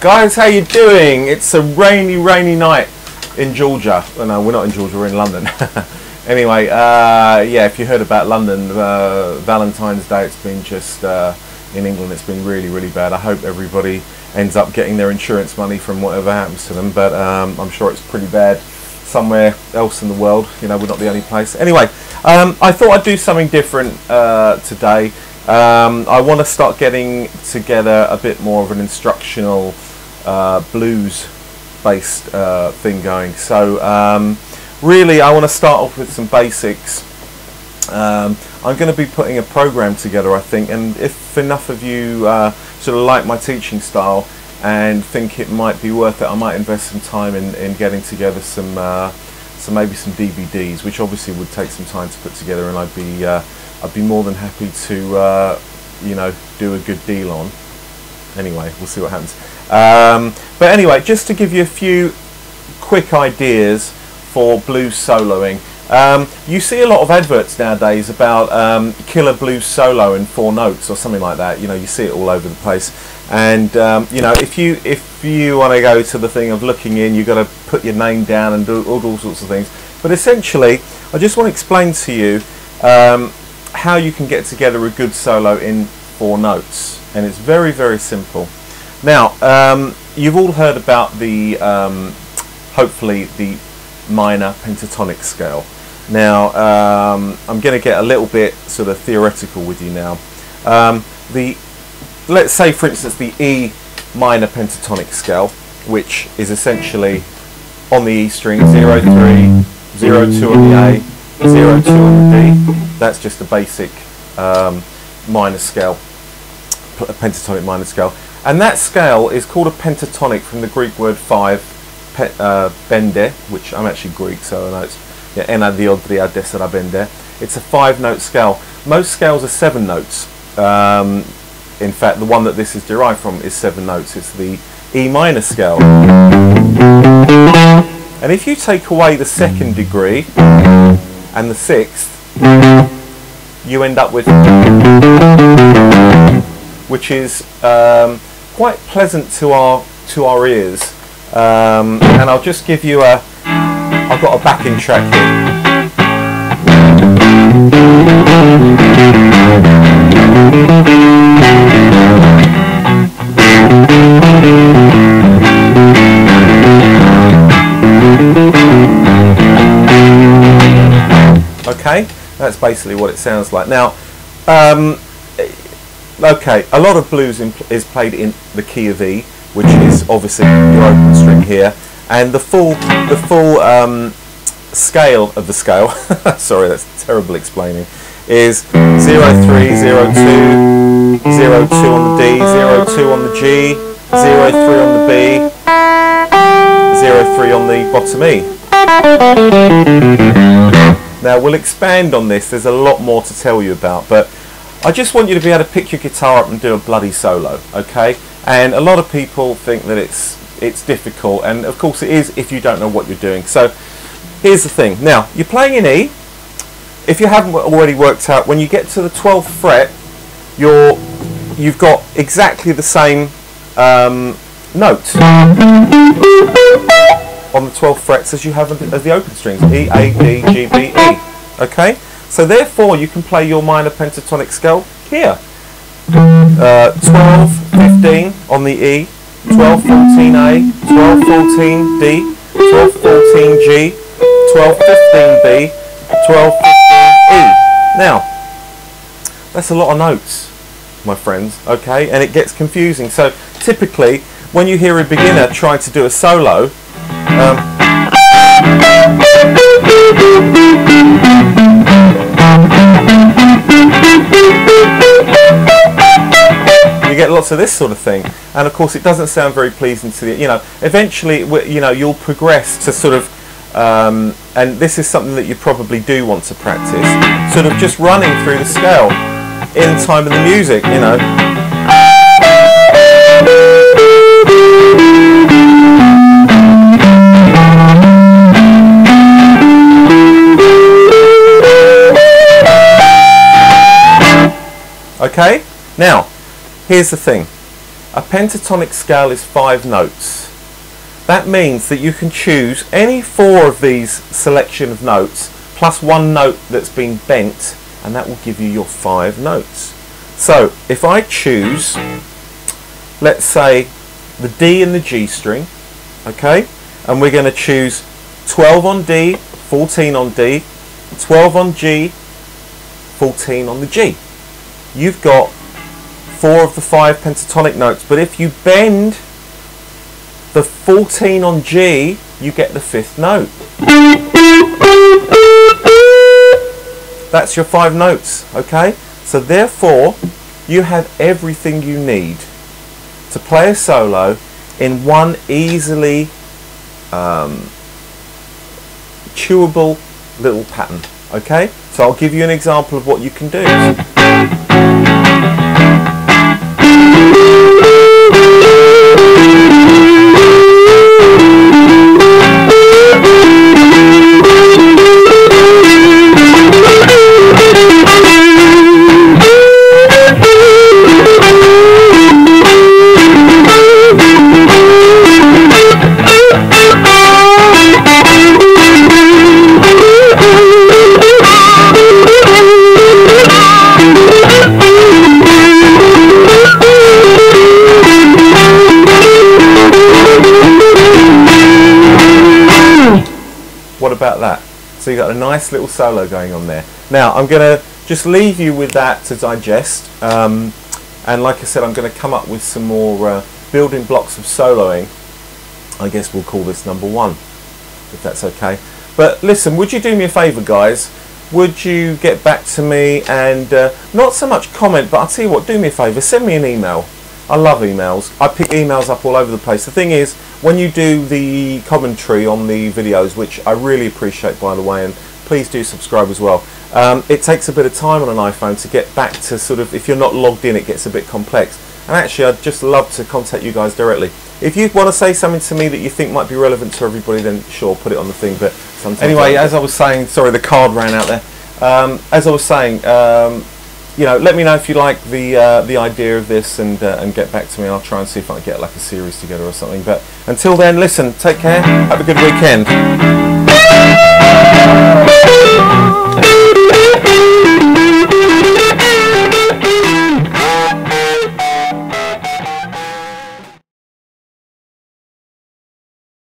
Guys, how you doing? It's a rainy night in Georgia. Oh, no, we're not in Georgia, we're in London. Anyway, yeah, if you heard about London, Valentine's Day, it's been just, in England, it's been really bad. I hope everybody ends up getting their insurance money from whatever happens to them, but I'm sure it's pretty bad somewhere else in the world. You know, we're not the only place. Anyway, I thought I'd do something different today. I want to start getting together a bit more of an instructional blues based thing going. So really I want to start off with some basics. I'm going to be putting a program together, I think, and if enough of you sort of like my teaching style and think it might be worth it, I might invest some time in getting together some maybe some DVDs, which obviously would take some time to put together, and I'd be more than happy to you know, do a good deal on. Anyway, we'll see what happens. But anyway, just to give you a few quick ideas for blues soloing. You see a lot of adverts nowadays about killer blues solo in 4 notes or something like that. You know, you see it all over the place. And you know, if you want to go to the thing of looking in, you've got to put your name down and do all sorts of things. But essentially, I just want to explain to you how you can get together a good solo in 4 notes, and it's very simple. Now, you've all heard about the hopefully the minor pentatonic scale. Now, I'm going to get a little bit sort of theoretical with you now. Let's say, for instance, the E minor pentatonic scale, which is essentially on the E string 0, 3, 0, 2 on the A, 0, 2 on the D. That's just a basic minor scale, a pentatonic minor scale. And that scale is called a pentatonic from the Greek word 5, bende, which I'm actually Greek, so I know it's ena diodria desera bende. It's a 5-note scale. Most scales are 7 notes. In fact, the one that this is derived from is 7 notes. It's the E minor scale. And if you take away the 2nd degree and the 6th, you end up with, which is quite pleasant to our ears. And I'll just give you I've got a backing track here. Okay, that's basically what it sounds like. Now, okay, a lot of blues is played in the key of E, which is obviously your open string here, and the full scale of the scale, sorry, that's terrible explaining, is 0, 3, 0, 2, 0, 2 on the D, 0, 2 on the G, 0, 3 on the B, 0, 3 on the bottom E. Now, we'll expand on this. There's a lot more to tell you about, but I just want you to be able to pick your guitar up and do a bloody solo, okay? And a lot of people think that it's difficult, and of course it is if you don't know what you're doing. So here's the thing. Now, you're playing in E. If you haven't already worked out, when you get to the 12th fret, you've got exactly the same note on the 12th frets as you have as the open strings, E, A, D, G, B, E. Okay? So therefore you can play your minor pentatonic scale here. 12, 15 on the E, 12, 14 A, 12, 14 D, 12, 14 G, 12, 15 B, 12, 15 E. Now, that's a lot of notes, my friends, okay? And it gets confusing. So typically, when you hear a beginner try to do a solo, you get lots of this sort of thing, and of course it doesn't sound very pleasing to the, you know, eventually, you know, you'll progress to sort of and this is something that you probably do want to practice, sort of just running through the scale in time of the music, you know. Okay, now here's the thing. A pentatonic scale is 5 notes. That means that you can choose any 4 of these selection of notes plus 1 note that's been bent, and that will give you your 5 notes. So if I choose, let's say, the D and the G string, okay, and we're going to choose 12 on D, 14 on D, 12 on G, 14 on the G. You've got 4 of the 5 pentatonic notes, but if you bend the 14 on G, you get the 5th note. That's your 5 notes, okay? So therefore, you have everything you need to play a solo in one easily chewable little pattern, okay? So I'll give you an example of what you can do. What about that? So you got a nice little solo going on there. Now I'm going to just leave you with that to digest, and like I said, I'm going to come up with some more building blocks of soloing. I guess we'll call this number 1, if that's okay. But listen, would you do me a favour, guys? Would you get back to me and not so much comment, but I'll tell you what, do me a favour, send me an email. I love emails. I pick emails up all over the place. The thing is, when you do the commentary on the videos, which I really appreciate, by the way, and please do subscribe as well, it takes a bit of time on an iPhone to get back to sort of, if you're not logged in, it gets a bit complex. And actually, I'd just love to contact you guys directly. If you want to say something to me that you think might be relevant to everybody, then sure, put it on the thing. But sometimes anyway, as I was saying, sorry, the card ran out there. As I was saying, you know, let me know if you like the idea of this, and get back to me. I'll try and see if I can get like a series together or something. But until then, listen, take care, have a good weekend.